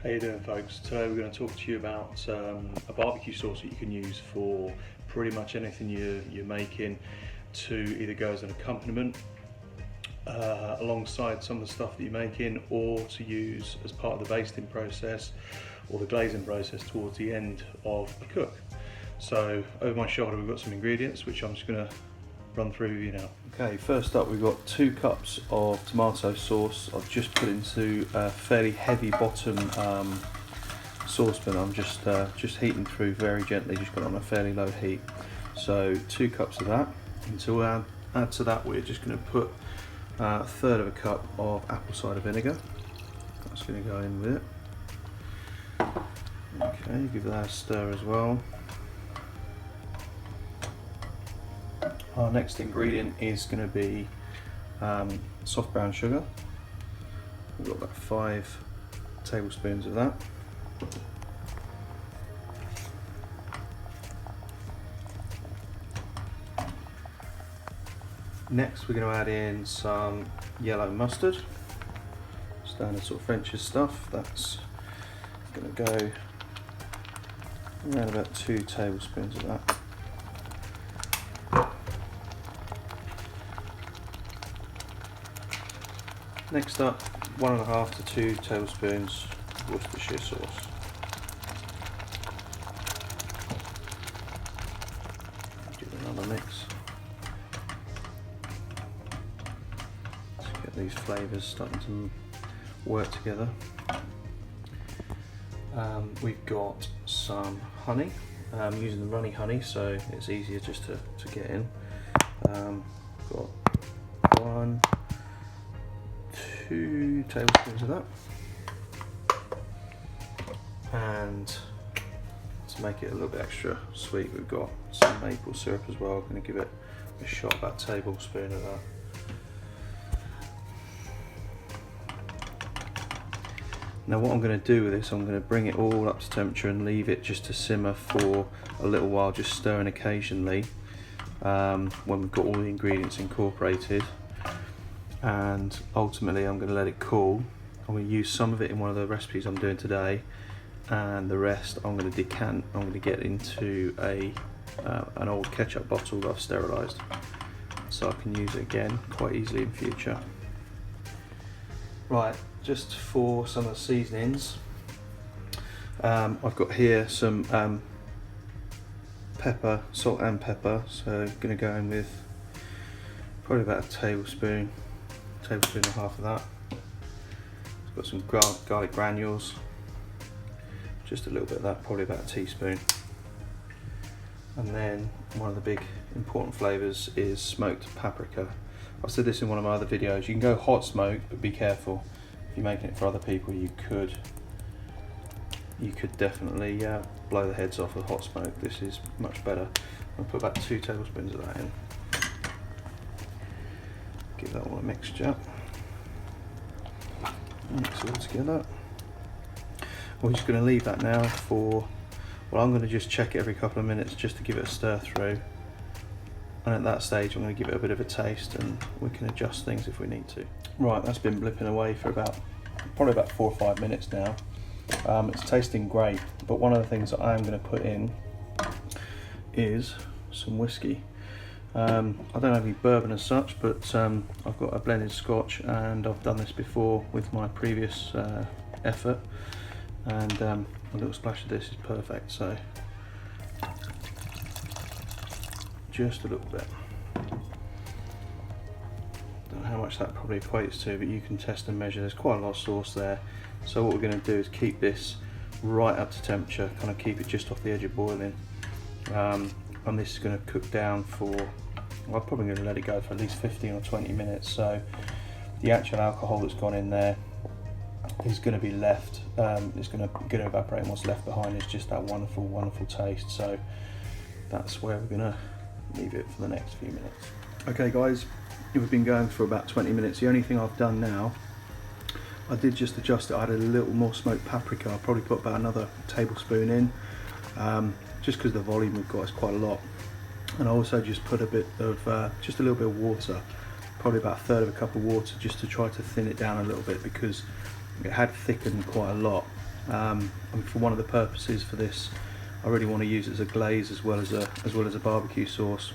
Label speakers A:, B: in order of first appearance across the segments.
A: How you doing, folks? Today we're going to talk to you about a barbecue sauce that you can use for pretty much anything you're making, to either go as an accompaniment alongside some of the stuff that you're making, or to use as part of the basting process or the glazing process towards the end of a cook. So over my shoulder we've got some ingredients which I'm just going to run through with you now. Okay, first up we've got 2 cups of tomato sauce. I've just put into a fairly heavy bottom saucepan. I'm just heating through very gently, just got it on a fairly low heat. So 2 cups of that. And to add to that, we're just going to put a third of a cup of apple cider vinegar. That's going to go in with it. Okay, give that a stir as well. Our next ingredient is going to be soft brown sugar. We've got about 5 tablespoons of that. Next we're going to add in some yellow mustard, standard sort of French's stuff. That's going to go around about 2 tablespoons of that. Next up, 1.5 to 2 tablespoons of Worcestershire sauce. Give it another mix. Let's get these flavours starting to work together. We've got some honey. I'm using the runny honey, so it's easier just to get in. Got 1, 2 tablespoons of that, and to make it a little bit extra sweet, we've got some maple syrup as well. I'm going to give it a shot, about a tablespoon of that. Now what I'm going to do with this, I'm going to bring it all up to temperature and leave it just to simmer for a little while, just stirring occasionally when we've got all the ingredients incorporated. And ultimately I'm going to let it cool. I'm going to use some of it in one of the recipes I'm doing today, and the rest I'm going to decant. I'm going to get into an old ketchup bottle that I've sterilised, so I can use it again quite easily in future. Right, just for some of the seasonings, I've got here some pepper, salt and pepper, so I'm going to go in with probably about a tablespoon and a half of that. I've got some garlic granules, just a little bit of that, probably about a teaspoon. And then one of the big important flavours is smoked paprika. I've said this in one of my other videos, you can go hot smoke, but be careful. If you're making it for other people, you could definitely blow the heads off with hot smoke. This is much better. I'll put about 2 tablespoons of that in. Give that all a mixture. Mix it all together. We're just going to leave that now for, well, I'm going to just check it every couple of minutes just to give it a stir through. And at that stage I'm going to give it a bit of a taste, and we can adjust things if we need to. Right, that's been blipping away for probably about 4 or 5 minutes now. It's tasting great, but one of the things that I am going to put in is some whiskey. I don't have any bourbon as such, but I've got a blended scotch, and I've done this before with my previous effort, and a little splash of this is perfect. So just a little bit. Don't know how much that probably equates to, but you can test and measure. There's quite a lot of sauce there. So what we're going to do is keep this right up to temperature, kind of keep it just off the edge of boiling. And this is going to cook down for, well, I'm probably going to let it go for at least 15 or 20 minutes. So the actual alcohol that's gone in there is going to be left, it's going to evaporate, and what's left behind is just that wonderful, wonderful taste. So that's where we're going to leave it for the next few minutes. Okay guys, we've been going for about 20 minutes. The only thing I've done now, I did just adjust it. I added a little more smoked paprika. I'll probably put about another tablespoon in, just because the volume we've got is quite a lot. And I also just put a bit of, just a little bit of water, probably about a third of a cup of water, just to try to thin it down a little bit, because it had thickened quite a lot. And for one of the purposes for this, I really want to use it as a glaze as well as a barbecue sauce.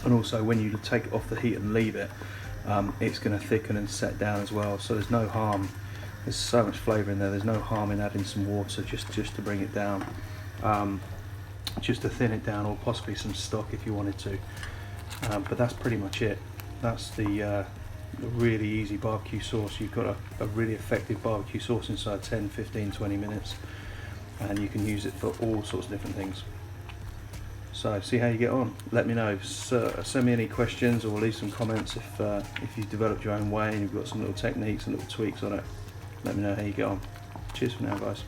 A: And also, when you take it off the heat and leave it, it's going to thicken and set down as well. So there's no harm. There's so much flavour in there. There's no harm in adding some water just to bring it down, just to thin it down, or possibly some stock if you wanted to. But that's pretty much it. That's the really easy barbecue sauce. You've got a really effective barbecue sauce inside 10, 15, 20 minutes, and you can use it for all sorts of different things. So see how you get on. Let me know. Send me any questions or leave some comments if you've developed your own way and you've got some little techniques and little tweaks on it. Let me know how you get on. Cheers for now, guys.